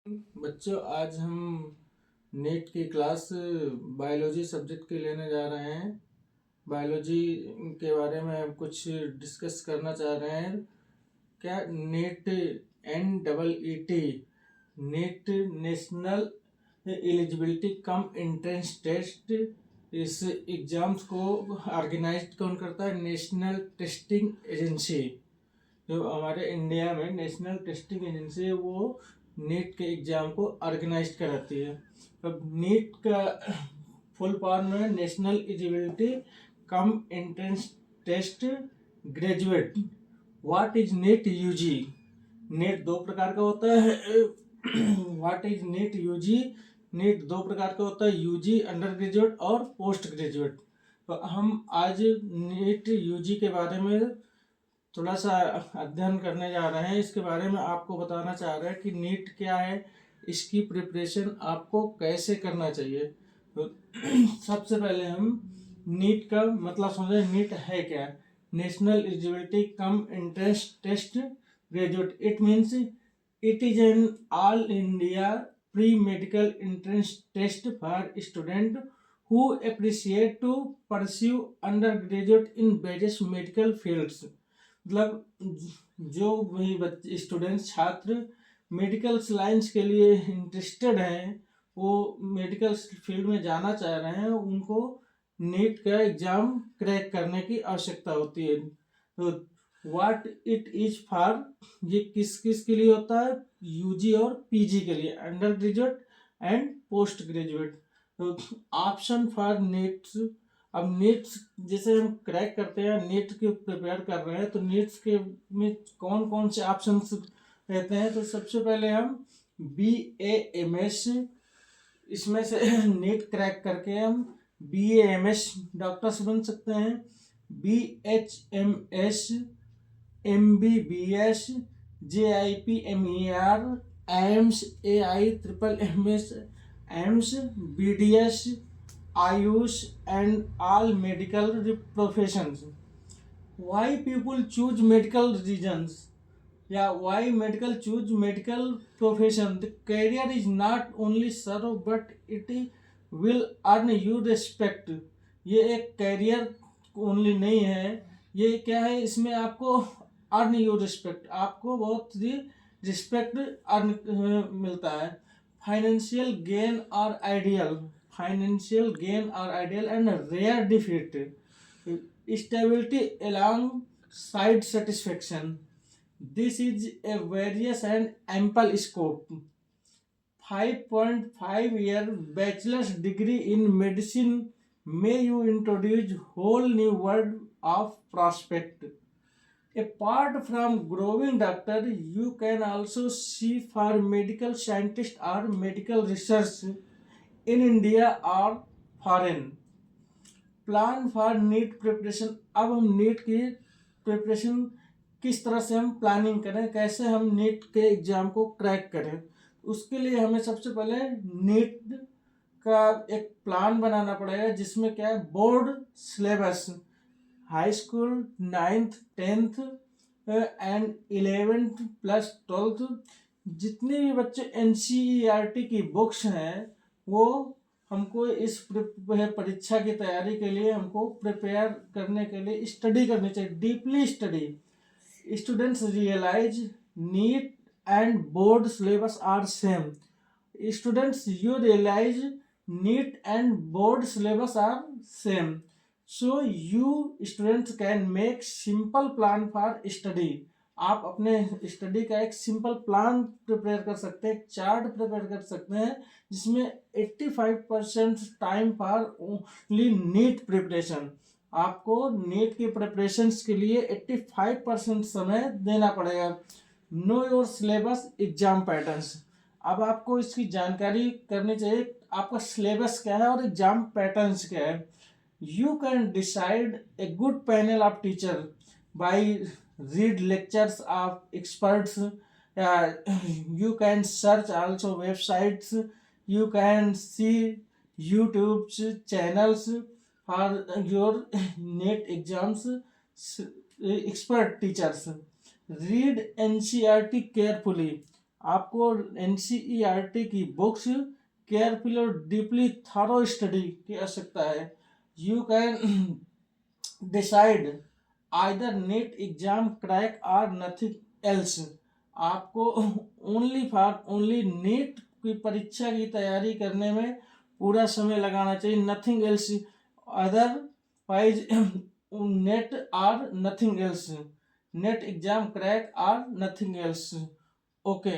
बच्चों, आज हम नेट की क्लास बायोलॉजी सब्जेक्ट की लेने जा रहे हैं। बायोलॉजी के बारे में हम कुछ डिस्कस करना चाह रहे हैं। क्या NEET NEET NEET national eligibility cum entrance test, इस एग्ज़ाम्स को ऑर्गेनाइज कौन करता है? National testing agency. जो हमारे इंडिया में नेशनल टेस्टिंग एजेंसी है, वो नीट के एग्ज़ाम को ऑर्गेनाइज कराती है। अब नीट का फुल फॉर्म है national eligibility cum entrance test graduate. What is NEET UG? NEET दो प्रकार का होता है। What is NEET UG? NEET दो प्रकार का होता है, यूजी अंडर ग्रेजुएट और पोस्ट ग्रेजुएट। तो हम आज नेट यूजी के बारे में थोड़ा सा अध्ययन करने जा रहे हैं। इसके बारे में आपको बताना चाह रहे हैं कि नीट क्या है, इसकी प्रिपरेशन आपको कैसे करना चाहिए। तो सबसे पहले हम नीट का मतलब समझें। नीट है क्या? National eligibility cum entrance test graduate. It means it is an all India pre medical entrance test for student who appreciate to pursue undergraduate in various medical fields। मतलब जो भी बच्चे स्टूडेंट्स छात्र मेडिकल लाइंस के लिए interested हैं, वो medical field में जाना चाह रहे हैं, उनको नीट का एग्ज़ाम क्रैक करने की आवश्यकता होती है। तो व्हाट इट इज फॉर, ये किस किस के लिए होता है? यूजी और पीजी के लिए, under graduate and post graduate. तो ऑप्शन फॉर नीट्स। अब नीट्स जैसे हम क्रैक करते हैं, नीट के प्रिपेयर कर रहे हैं, तो नीट्स के में कौन कौन से ऑप्शंस रहते हैं? तो सबसे पहले हम BAMS, इसमें से नीट क्रैक करके हम BAMS डॉक्टर्स बन सकते हैं। BHMS, MBBS, JIPMER, AIMS, AIMMS, AIMS, BDS, Ayush, and all medical professions. Why people choose medical regions? Yeah, why medical choose medical profession? The career is not only serve but it will earn you respect। ये एक career only नहीं है, ये क्या है? इसमें आपको earn you respect, आपको बहुत ही रिस्पेक्ट अर्न मिलता है। फाइनेंशियल गेन और आइडियल, फाइनेंशियल गेन और ideal and rare defeat, stability along side satisfaction। This is a various and ample scope। 5.5-year bachelor's degree in medicine may you introduce whole new world of prospect। Apart from growing doctor, you can also see for medical scientist or medical research in India or foreign। Plan for NEET preparation. अब हम NEET की preparation किस तरह से हम planning करें, कैसे हम नीट के एग्ज़ाम को क्रैक करें, उसके लिए हमें सबसे पहले नीट का एक प्लान बनाना पड़ेगा, जिसमें क्या है? Board syllabus, high school 9th 10th and 11th plus 12th, जितने भी बच्चे NCERT की बुक्स हैं, वो हमको इस परीक्षा की तैयारी के लिए हमको प्रिपेयर करने के लिए स्टडी करनी चाहिए, deeply study. Students realise NEET and board syllabus are same. Students you realise NEET and board syllabus are same, so you students can make simple plan for study. आप अपने स्टडी का एक simple plan prepare कर सकते हैं, एक chart prepare कर सकते हैं, जिसमें 85% time for only NEET preparation. आपको नीट की प्रिपरेशंस के लिए 85% समय देना पड़ेगा। Know your syllabus exam patterns. अब आपको इसकी जानकारी करनी चाहिए, आपका सिलेबस क्या है और एग्जाम पैटर्न्स क्या है। You can decide a good panel of teacher by read lectures of experts। You can search also websites, you can see YouTube channels for your NET exams, expert teachers। Read NCERT carefully, आपको NCERT की books careful और deeply thorough study की आवश्यकता है। You can decide either net exam crack और nothing else. आपको only net की परीक्षा की तैयारी करने में पूरा समय लगाना चाहिए, नथिंग एल्स, अदरवाइज नेट और nothing else, net exam crack और नथिंग एल्स। ओके।